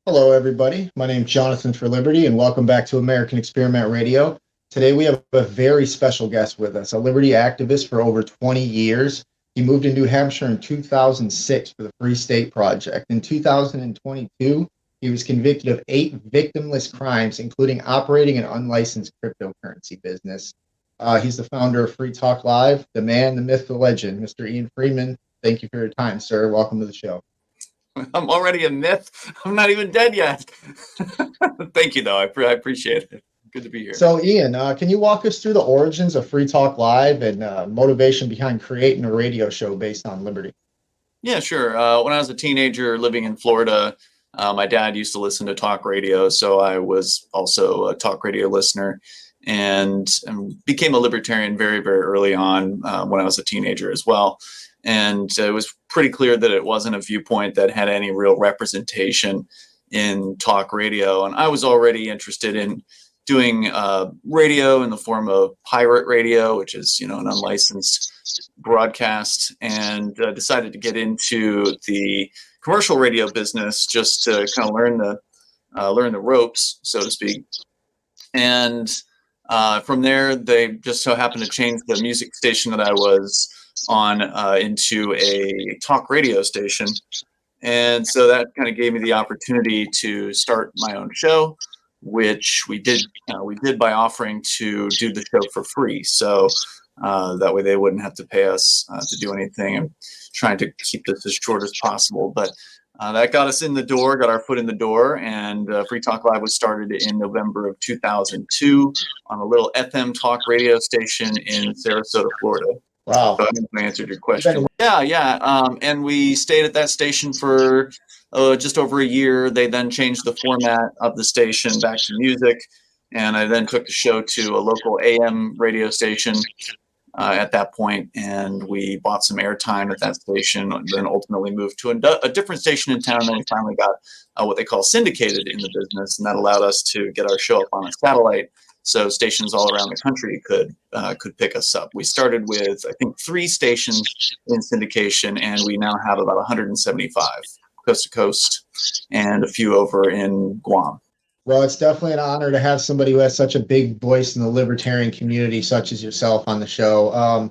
Hello, everybody. My name is Jonathan for Liberty, and welcome back to American Experiment Radio. Today, we have a very special guest with us, a liberty activist for over 20 years. He moved to New Hampshire in 2006 for the Free State Project. In 2022, he was convicted of 8 victimless crimes, including operating an unlicensed cryptocurrency business. He's the founder of Free Talk Live, the man, the myth, the legend, Mr. Ian Freeman. Thank you for your time, sir. Welcome to the show. I'm already a myth. I'm not even dead yet. Thank you, though. I appreciate it. Good to be here. So, Ian, can you walk us through the origins of Free Talk Live and motivation behind creating a radio show based on liberty? Yeah, sure. When I was a teenager living in Florida, my dad used to listen to talk radio, so I was also a talk radio listener and became a libertarian very, very early on when I was a teenager as well. And it was pretty clear that it wasn't a viewpoint that had any real representation in talk radio. And I was already interested in doing radio in the form of pirate radio, which is, an unlicensed broadcast, and decided to get into the commercial radio business just to kind of learn the ropes, so to speak. And from there, they just so happened to change the music station that I was on into a talk radio station. And so that kind of gave me the opportunity to start my own show, which we did by offering to do the show for free. So that way they wouldn't have to pay us to do anything. I'm trying to keep this as short as possible, but that got us in the door, got our foot in the door, and Free Talk Live was started in November of 2002 on a little FM talk radio station in Sarasota, Florida. Wow. So I think I answered your question. Yeah. And we stayed at that station for just over a year. They then changed the format of the station back to music. And I then took the show to a local AM radio station at that point, and we bought some airtime at that station, and then ultimately moved to a different station in town. And then we finally got what they call syndicated in the business, and that allowed us to get our show up on a satellite, so stations all around the country could pick us up. We started with, I think, 3 stations in syndication, and we now have about 175 coast to coast, and a few over in Guam. Well, it's definitely an honor to have somebody who has such a big voice in the libertarian community, such as yourself, on the show.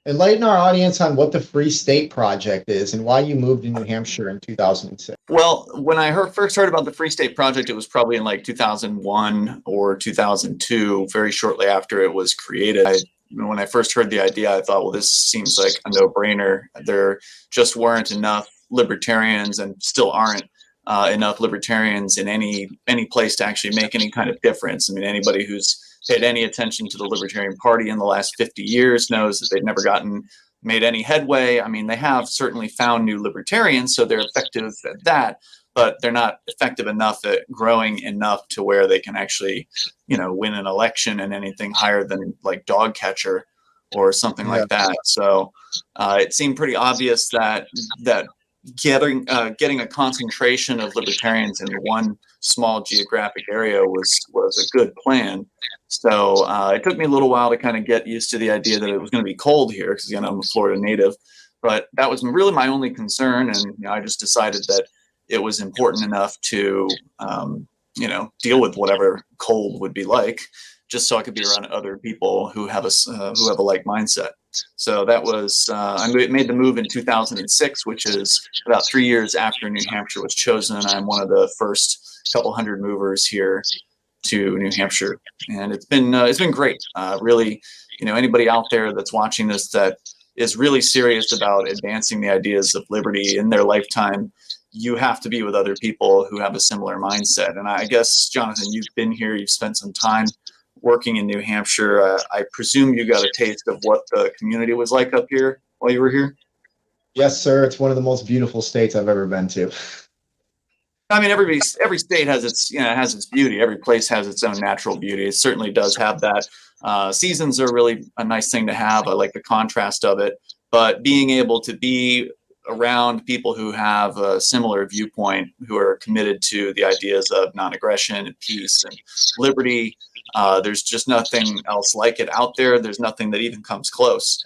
Enlighten our audience on what the Free State Project is and why you moved to New Hampshire in 2006. Well, when I first heard about the Free State Project, it was probably in like 2001 or 2002, very shortly after it was created. When I first heard the idea, I thought, well, this seems like a no-brainer. There just weren't enough libertarians, and still aren't enough libertarians in any place to actually make any kind of difference. I mean, anybody who's paid any attention to the Libertarian Party in the last 50 years knows that they've never made any headway. I mean, they have certainly found new libertarians, so they're effective at that, but they're not effective enough at growing enough to where they can actually, win an election in anything higher than like dog catcher or something like that. So it seemed pretty obvious that getting a concentration of libertarians in one small geographic area was a good plan. So it took me a little while to kind of get used to the idea that it was going to be cold here, because I'm a Florida native. But that was really my only concern, and I just decided that it was important enough to deal with whatever cold would be like, just so I could be around other people who have a like mindset. So that was I made the move in 2006, which is about 3 years after New Hampshire was chosen. And I'm one of the first couple hundred movers here to New Hampshire, and it's been great. Really, anybody out there that's watching this that is really serious about advancing the ideas of liberty in their lifetime, you have to be with other people who have a similar mindset. And I guess, Jonathan, you've been here, you've spent some time working in New Hampshire. I presume you got a taste of what the community was like up here while you were here? Yes, sir. It's one of the most beautiful states I've ever been to. I mean, every state has its beauty. Every place has its own natural beauty. It certainly does have that. Seasons are really a nice thing to have. I like the contrast of it. But being able to be around people who have a similar viewpoint, who are committed to the ideas of non-aggression and peace and liberty, there's just nothing else like it out there. There's nothing that even comes close.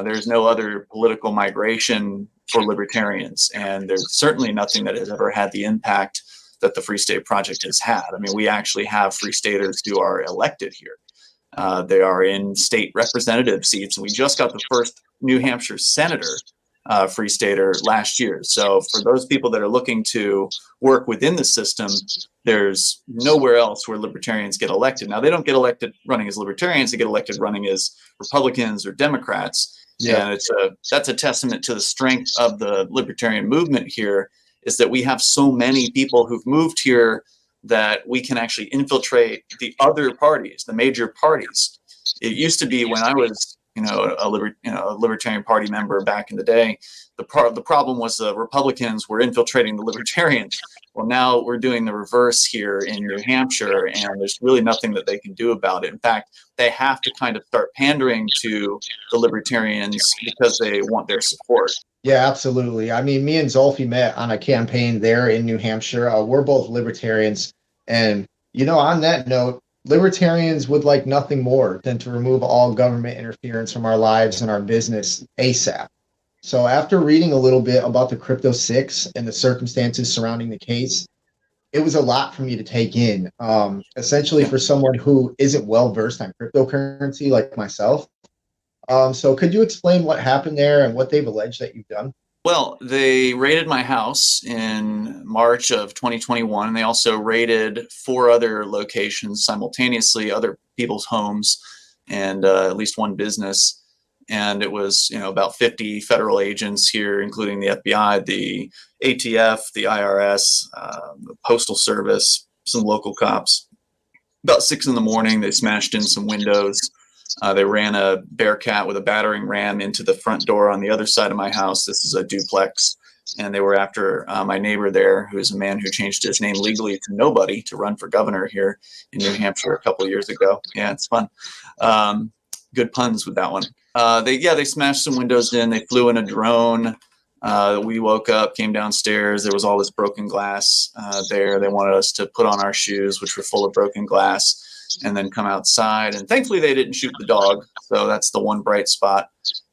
There's no other political migration for libertarians, and there's certainly nothing that has ever had the impact that the Free State Project has had. I mean, we actually have Free Staters who are elected here. They are in state representative seats, and we just got the first New Hampshire senator Free Stater last year. So for those people that are looking to work within the system, there's nowhere else where libertarians get elected. Now, they don't get elected running as libertarians, they get elected running as Republicans or Democrats. Yeah. And that's a testament to the strength of the libertarian movement here, is that we have so many people who've moved here that we can actually infiltrate the other parties, the major parties. It used to be when I was a Libertarian Party member back in the day, the problem was the Republicans were infiltrating the Libertarians. Well, now we're doing the reverse here in New Hampshire, and there's really nothing that they can do about it. In fact, they have to kind of start pandering to the Libertarians because they want their support. Yeah, absolutely. I mean, me and Zolfi met on a campaign there in New Hampshire. We're both libertarians. And, on that note, libertarians would like nothing more than to remove all government interference from our lives and our business ASAP. So after reading a little bit about the Crypto 6 and the circumstances surrounding the case, it was a lot for me to take in. Essentially, for someone who isn't well versed on cryptocurrency like myself. So could you explain what happened there and what they've alleged that you've done? Well, they raided my house in March of 2021. And they also raided 4 other locations simultaneously, other people's homes, and at least one business. And it was, about 50 federal agents here, including the FBI, the ATF, the IRS, the Postal Service, some local cops. About 6 in the morning, they smashed in some windows. They ran a Bearcat with a battering ram into the front door on the other side of my house. This is a duplex. And they were after my neighbor there, who is a man who changed his name legally to Nobody to run for governor here in New Hampshire a couple of years ago. Yeah, it's fun. Good puns with that one. They smashed some windows in. They flew in a drone. We woke up, came downstairs. There was all this broken glass there. They wanted us to put on our shoes, which were full of broken glass, and then come outside. And thankfully, they didn't shoot the dog. So that's the one bright spot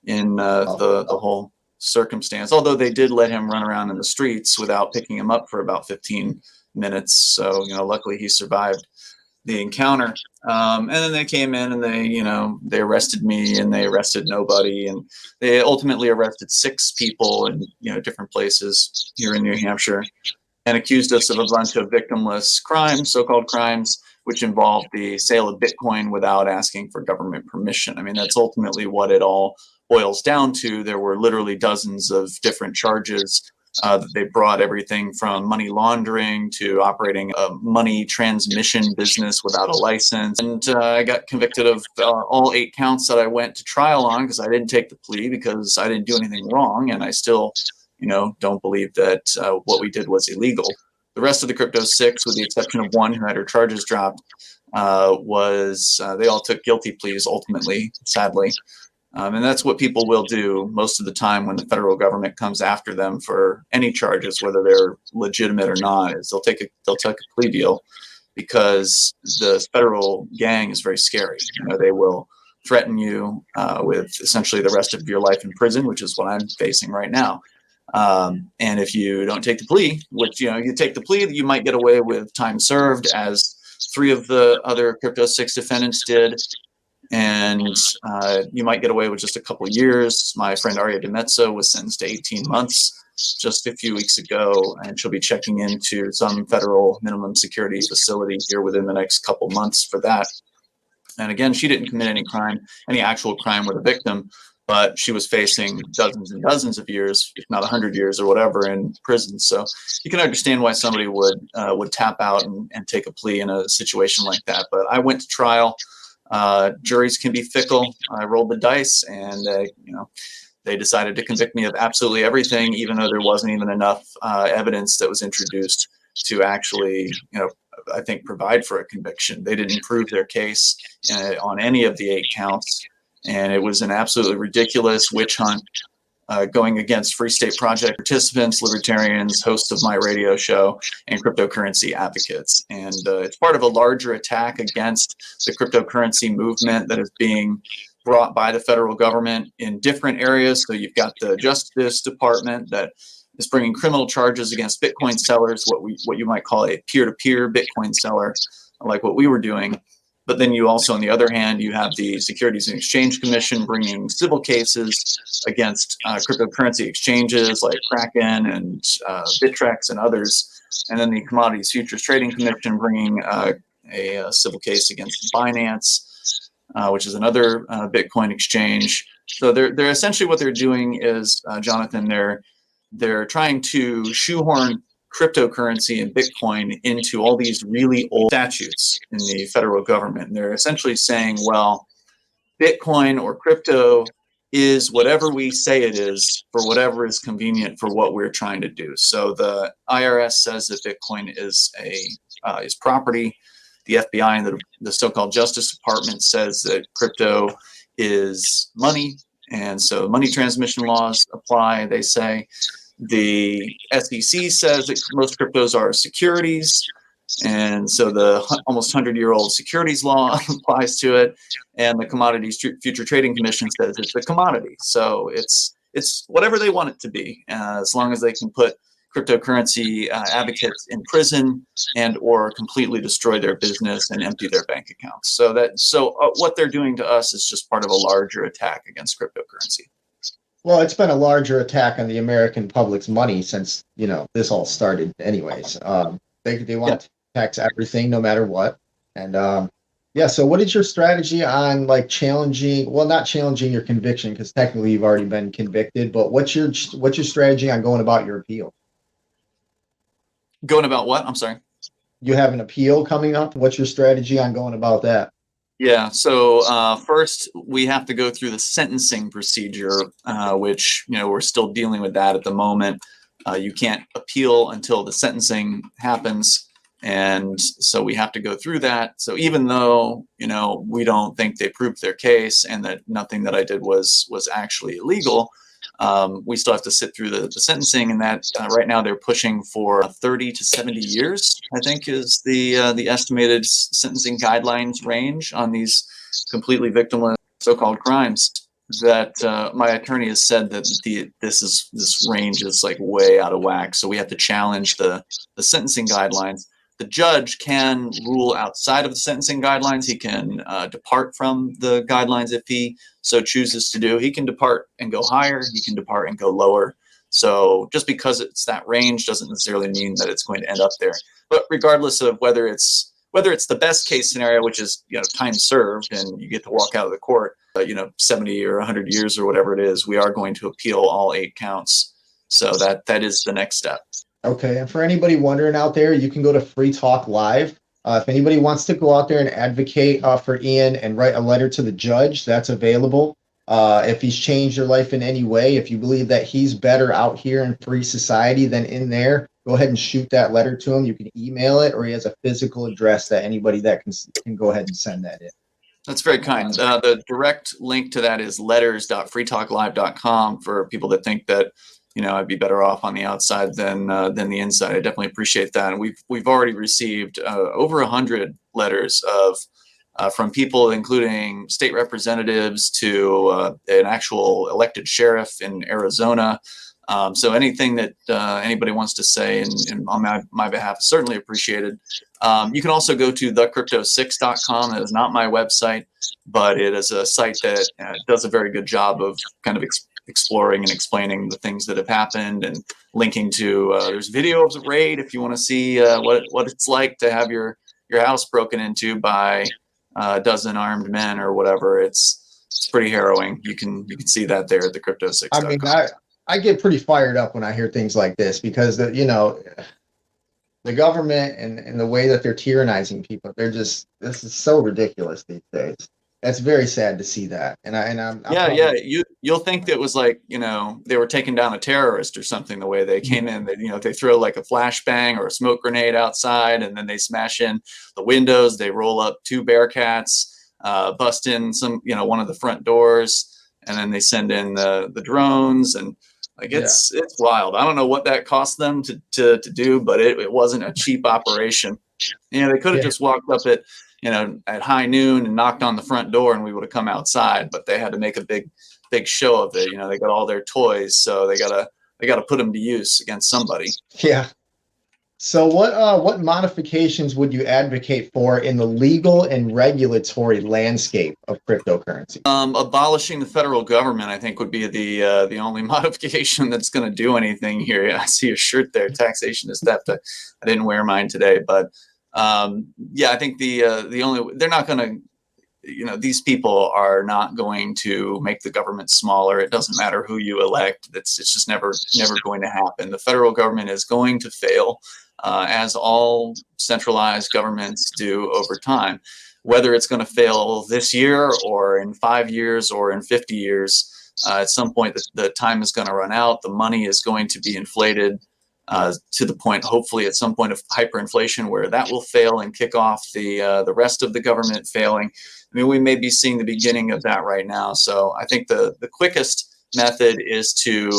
in the whole circumstance. Although they did let him run around in the streets without picking him up for about 15 minutes. So, luckily he survived the encounter. And then they came in and they arrested me and they arrested Nobody. And they ultimately arrested 6 people in, different places here in New Hampshire and accused us of a bunch of victimless crimes, so-called crimes, which involved the sale of Bitcoin without asking for government permission. I mean, that's ultimately what it all boils down to. There were literally dozens of different charges that they brought, everything from money laundering to operating a money transmission business without a license. And I got convicted of all 8 counts that I went to trial on because I didn't take the plea because I didn't do anything wrong. And I still, don't believe that what we did was illegal. The rest of the Crypto 6, with the exception of one who had her charges dropped, they all took guilty pleas ultimately, sadly. And that's what people will do most of the time when the federal government comes after them for any charges, whether they're legitimate or not, is they'll take a plea deal because the federal gang is very scary. They will threaten you with essentially the rest of your life in prison, which is what I'm facing right now. And if you don't take the plea, which, you take the plea, you might get away with time served, as 3 of the other Crypto 6 defendants did. And you might get away with just a couple of years. My friend Aria DeMezzo was sentenced to 18 months just a few weeks ago, and she'll be checking into some federal minimum security facility here within the next couple months for that. And again, she didn't commit any actual crime with a victim, but she was facing dozens and dozens of years, if not 100 years or whatever, in prison. So you can understand why somebody would tap out and take a plea in a situation like that. But I went to trial. Juries can be fickle. I rolled the dice, and they decided to convict me of absolutely everything, even though there wasn't even enough evidence that was introduced to actually, I think, provide for a conviction. They didn't prove their case on any of the 8 counts, and it was an absolutely ridiculous witch hunt going against Free State Project participants, libertarians, hosts of my radio show, and cryptocurrency advocates. And it's part of a larger attack against the cryptocurrency movement that is being brought by the federal government in different areas. So you've got the Justice Department that is bringing criminal charges against Bitcoin sellers, what you might call a peer-to-peer Bitcoin seller, like what we were doing. But then you also, on the other hand, you have the Securities and Exchange Commission bringing civil cases against cryptocurrency exchanges like Kraken and Bittrex and others. And then the Commodities Futures Trading Commission bringing a civil case against Binance, which is another Bitcoin exchange. So they're essentially, what they're doing is, Jonathan, they're trying to shoehorn cryptocurrency and Bitcoin into all these really old statutes in the federal government. And they're essentially saying, well, Bitcoin or crypto is whatever we say it is for whatever is convenient for what we're trying to do. So the IRS says that Bitcoin is property. The FBI and the so-called Justice Department says that crypto is money. And so money transmission laws apply, they say. The SEC says that most cryptos are securities, and so the almost 100-year-old securities law applies to it. And the Commodities Future Trading Commission says it's a commodity. So it's whatever they want it to be, as long as they can put cryptocurrency advocates in prison and or completely destroy their business and empty their bank accounts. So what they're doing to us is just part of a larger attack against cryptocurrency. Well, it's been a larger attack on the American public's money since, this all started anyways. They want to tax everything no matter what. And so what is your strategy on challenging, well, not challenging your conviction, because technically you've already been convicted, but what's your strategy on going about your appeal? Going about what? I'm sorry. You have an appeal coming up. What's your strategy on going about that? Yeah. So first, we have to go through the sentencing procedure, which we're still dealing with that at the moment. You can't appeal until the sentencing happens, and so we have to go through that. So even though we don't think they proved their case and that nothing that I did was actually illegal, we still have to sit through the sentencing, and that right now they're pushing for 30 to 70 years, I think, is the estimated sentencing guidelines range on these completely victimless so-called crimes. That my attorney has said that this range is way out of whack, so we have to challenge the sentencing guidelines. The judge can rule outside of the sentencing guidelines. He can depart from the guidelines if he so chooses to do. He can depart and go higher. He can depart and go lower. So just because it's that range doesn't necessarily mean that it's going to end up there. But regardless of whether it's the best case scenario, which is time served and you get to walk out of the court, 70 or 100 years or whatever it is, we are going to appeal all 8 counts. So that is the next step. Okay, and for anybody wondering out there, you can go to Free Talk Live. If anybody wants to go out there and advocate for Ian and write a letter to the judge, that's available. If he's changed your life in any way, if you believe that he's better out here in free society than in there, go ahead and shoot that letter to him. You can email it, or he has a physical address that anybody that can go ahead and send that in. That's very kind. The direct link to that is letters.freetalklive.com for people that think that I'd be better off on the outside than the inside. I definitely appreciate that. And we've already received over 100 letters from people, including state representatives to an actual elected sheriff in Arizona. So anything that anybody wants to say on my behalf is certainly appreciated. You can also go to thecrypto6.com. That is not my website, but it is a site that does a very good job of kind of exploring and explaining the things that have happened and linking to there's video of the raid if you want to see what it's like to have your house broken into by a dozen armed men or whatever. It's pretty harrowing. You can see that there at the crypto6.com. I mean, I get pretty fired up when I hear things like this, because the government and the way that they're tyrannizing people, this is so ridiculous these days. That's very sad to see that. I'm you'll think that it was they were taking down a terrorist or something, the way they came in. They throw like a flashbang or a smoke grenade outside, and then they smash in the windows. They roll up 2 Bearcats, bust in one of the front doors, and then they send in the drones, and it's wild. I don't know what that cost them to do, but it wasn't a cheap operation. They could have just walked up at high noon and knocked on the front door and we would have come outside, but they had to make a big show of it. They got all their toys, so they got they got to put them to use against somebody. Yeah. So what modifications would you advocate for in the legal and regulatory landscape of cryptocurrency? Abolishing the federal government, I think, would be the only modification that's going to do anything here. Yeah, I see your shirt there. Taxation is theft. I didn't wear mine today, but yeah, I think the only, they're not going to, these people are not going to make the government smaller. It doesn't matter who you elect. It's just never going to happen. The federal government is going to fail, as all centralized governments do over time. Whether it's going to fail this year or in 5 years or in 50 years, at some point the time is going to run out. The money is going to be inflated to the point, hopefully at some point, of hyperinflation, where that will fail and kick off the rest of the government failing. I mean, we may be seeing the beginning of that right now. So I think the quickest method is to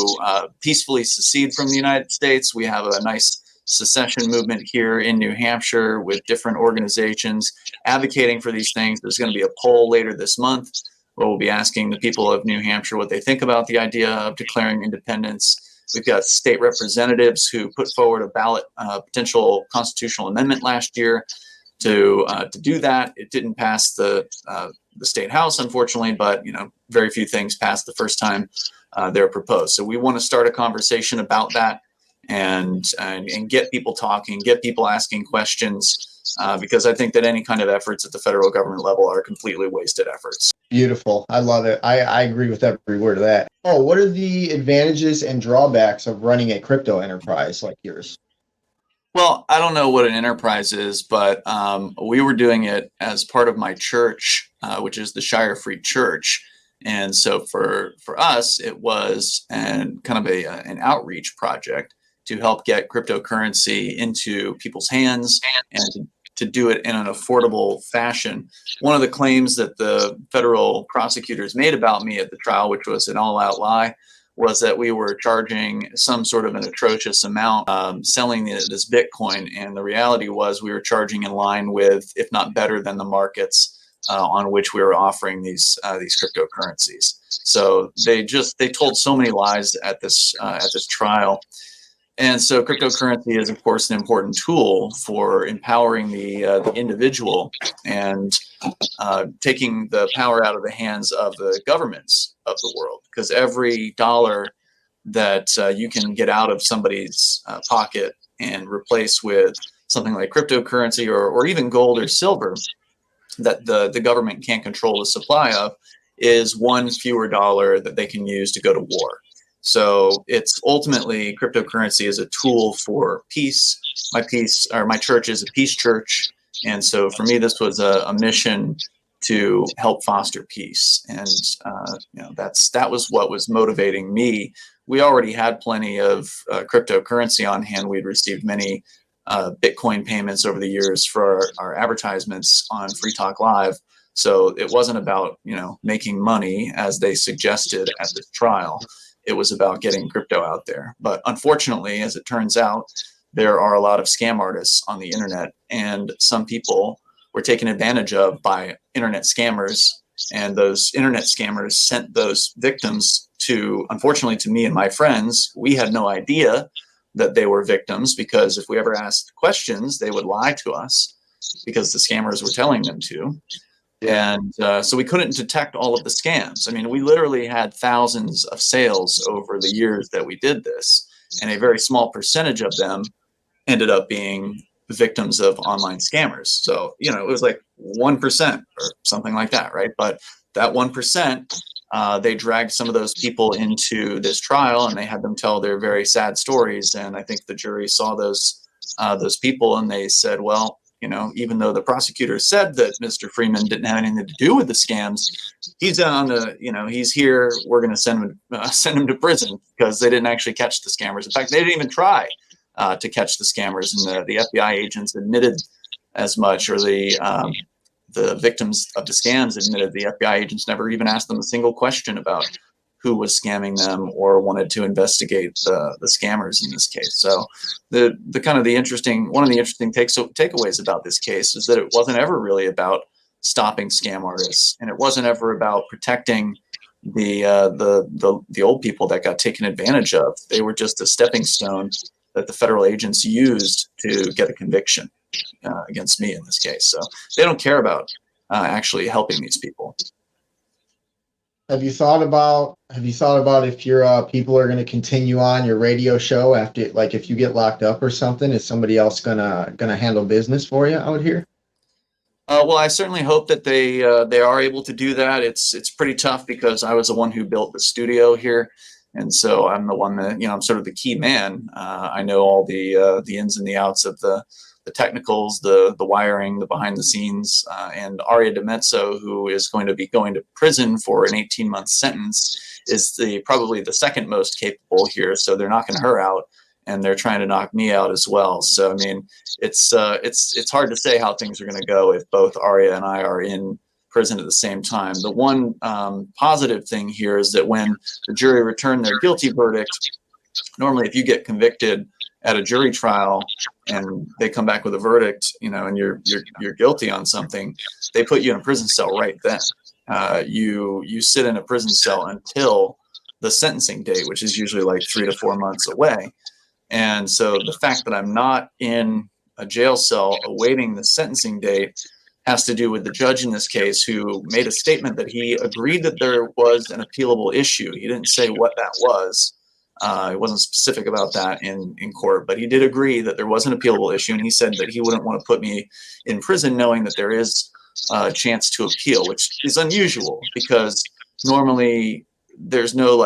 peacefully secede from the United States. We have a nice secession movement here in New Hampshire with different organizations advocating for these things. There's going to be a poll later this month where we'll be asking the people of New Hampshire what they think about the idea of declaring independence. We've got state representatives who put forward a ballot potential constitutional amendment last year to do that. It didn't pass the state house, unfortunately, but very few things passed the first time they're proposed. So we want to start a conversation about that and get people talking, get people asking questions, because I think that any kind of efforts at the federal government level are completely wasted efforts. Beautiful. I love it. I agree with every word of that. Oh, what are the advantages and drawbacks of running a crypto enterprise like yours? Well, I don't know what an enterprise is, but we were doing it as part of my church, which is the Shire Free Church. And so for us, it was kind of an outreach project to help get cryptocurrency into people's hands and to do it in an affordable fashion. One of the claims that the federal prosecutors made about me at the trial, which was an all-out lie, was that we were charging some sort of an atrocious amount selling this Bitcoin. And the reality was we were charging in line with, if not better than, the markets on which we were offering these cryptocurrencies. So they told so many lies at this trial. And so cryptocurrency is, of course, an important tool for empowering the individual and taking the power out of the hands of the governments of the world. Because every dollar that you can get out of somebody's pocket and replace with something like cryptocurrency or even gold or silver that the government can't control the supply of is one fewer dollar that they can use to go to war. So it's ultimately, cryptocurrency is a tool for peace. My church is a peace church. And so for me, this was a mission to help foster peace. And, that was what was motivating me. We already had plenty of cryptocurrency on hand. We'd received many Bitcoin payments over the years for our advertisements on Free Talk Live. So it wasn't about, making money as they suggested at this trial. It was about getting crypto out there. But unfortunately, as it turns out, there are a lot of scam artists on the internet, and some people were taken advantage of by internet scammers. And those internet scammers sent those victims unfortunately, to me and my friends. We had no idea that they were victims, because if we ever asked questions, they would lie to us because the scammers were telling them to. And so we couldn't detect all of the scams. I mean, we literally had thousands of sales over the years that we did this, and a very small percentage of them ended up being victims of online scammers. So, it was like 1% or something like that, right? But that 1%, they dragged some of those people into this trial, and they had them tell their very sad stories. And I think the jury saw those people, and they said, well, even though the prosecutor said that Mr. Freeman didn't have anything to do with the scams, he's he's here. We're going to send him to prison because they didn't actually catch the scammers. In fact, they didn't even try to catch the scammers, and the FBI agents admitted as much, or the victims of the scams admitted the FBI agents never even asked them a single question about who was scamming them or wanted to investigate the scammers in this case. So one of the interesting takeaways about this case is that it wasn't ever really about stopping scam artists, and it wasn't ever about protecting the old people that got taken advantage of. They were just a stepping stone that the federal agents used to get a conviction against me in this case. So they don't care about actually helping these people. Have you thought about if your people are going to continue on your radio show after, like, if you get locked up or something? Is somebody else gonna handle business for you out here? Well, I certainly hope that they are able to do that. It's pretty tough because I was the one who built the studio here, and so I'm the one that, I'm sort of the key man. I know all the ins and the outs of the technicals, the wiring, the behind the scenes, and Aria DeMezzo, who is going to be going to prison for an 18-month sentence, is probably the second most capable here. So they're knocking her out, and they're trying to knock me out as well. So I mean, it's hard to say how things are going to go if both Aria and I are in prison at the same time. The one positive thing here is that when the jury returned their guilty verdict, normally if you get convicted at a jury trial and they come back with a verdict, and you're guilty on something, they put you in a prison cell right then. You sit in a prison cell until the sentencing date, which is usually like 3 to 4 months away. And so the fact that I'm not in a jail cell awaiting the sentencing date has to do with the judge in this case, who made a statement that he agreed that there was an appealable issue. He didn't say what that was. He wasn't specific about that in court, but he did agree that there was an appealable issue, and he said that he wouldn't want to put me in prison knowing that there is a chance to appeal, which is unusual because normally there's no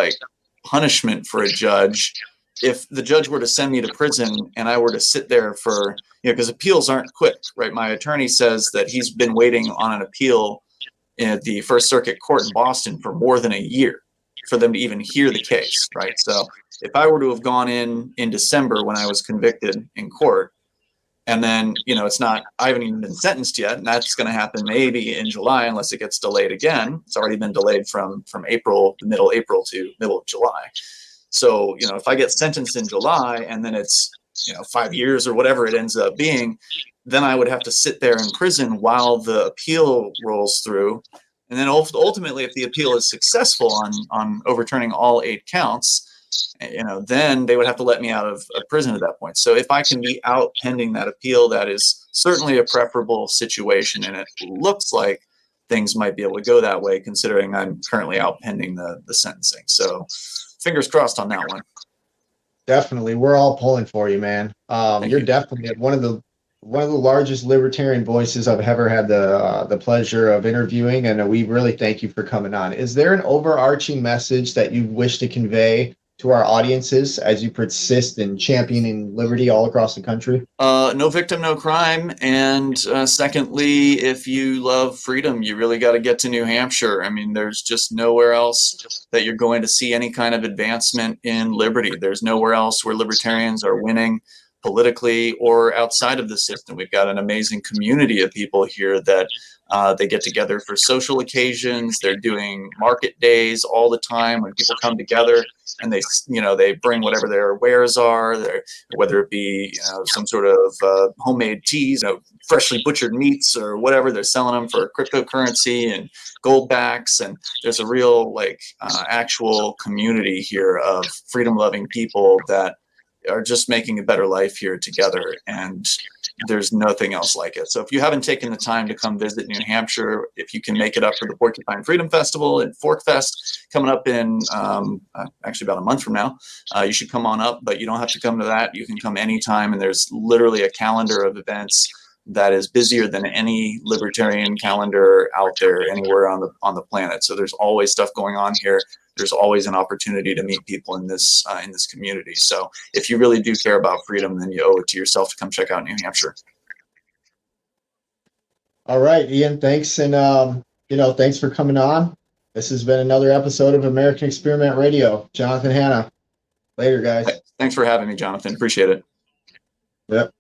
punishment for a judge. If the judge were to send me to prison and I were to sit there for, because appeals aren't quick, right? My attorney says that he's been waiting on an appeal at the First Circuit Court in Boston for more than a year for them to even hear the case, right? So if I were to have gone in December when I was convicted in court, and then, I haven't even been sentenced yet, and that's going to happen maybe in July unless it gets delayed again. It's already been delayed from middle April to middle of July. So, if I get sentenced in July and then it's, 5 years or whatever it ends up being, then I would have to sit there in prison while the appeal rolls through. And then ultimately, if the appeal is successful on overturning all 8 counts, then they would have to let me out of prison at that point. So if I can be out pending that appeal, that is certainly a preferable situation. And it looks like things might be able to go that way, considering I'm currently out pending the sentencing. So fingers crossed on that one. Definitely. We're all pulling for you, man. You're definitely one of the largest libertarian voices I've ever had the pleasure of interviewing, and we really thank you for coming on. Is there an overarching message that you wish to convey to our audiences as you persist in championing liberty all across the country? No victim, no crime. And secondly, if you love freedom, you really got to get to New Hampshire. I mean, there's just nowhere else that you're going to see any kind of advancement in liberty. There's nowhere else where libertarians are winning politically or outside of the system. We've got an amazing community of people here that they get together for social occasions. They're doing market days all the time when people come together and they bring whatever their wares are, whether it be some sort of homemade teas, freshly butchered meats or whatever. They're selling them for cryptocurrency and gold backs. And there's a real actual community here of freedom loving people that are just making a better life here together, and there's nothing else like it. So if you haven't taken the time to come visit New Hampshire, if you can make it up for the Porcupine Freedom Festival and Fork Fest coming up in actually about a month from now, you should come on up, but you don't have to come to that. You can come anytime, and there's literally a calendar of events that is busier than any libertarian calendar out there anywhere on the planet. So there's always stuff going on here. There's always an opportunity to meet people in this community. So if you really do care about freedom, then you owe it to yourself to come check out New Hampshire. All right, Ian, thanks. And, thanks for coming on. This has been another episode of American Experiment Radio. Jonathan Hanna. Later, guys. Thanks for having me, Jonathan. Appreciate it. Yep.